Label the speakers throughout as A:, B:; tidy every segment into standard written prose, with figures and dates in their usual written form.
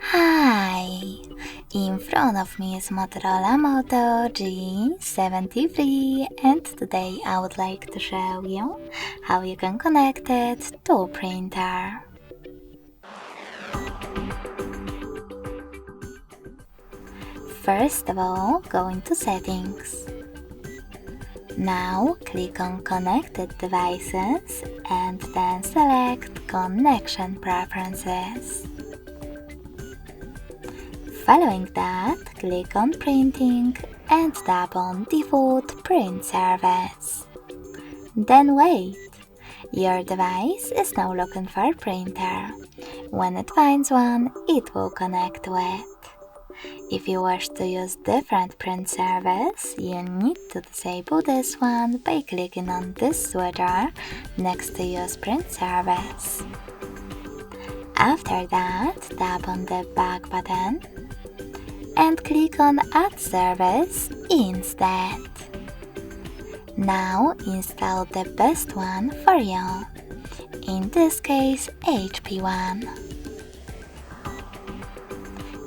A: Hi! In front of me is Motorola Moto G73 and today I would like to show you how you can connect it to a printer. First of all, go into Settings. Now click on Connected Devices and then select Connection Preferences. Following that, click on Printing and tap on Default Print Service. Then wait. Your device is now looking for a printer. When it finds one, it will connect to it. If you wish to use different print service, you need to disable this one by clicking on this switcher next to Use Print Service. After that, tap on the back button and click on Add Service instead. Now install the best one for you, in this case HP one.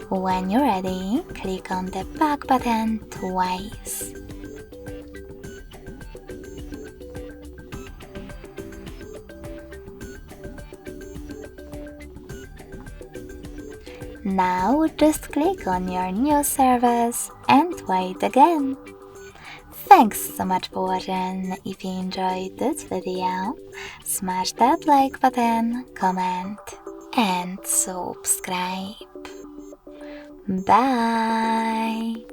A: When you're ready, click on the back button twice. Now just click on your new service and wait again. Thanks so much for watching. If you enjoyed this video, smash that like button, comment and subscribe. Bye!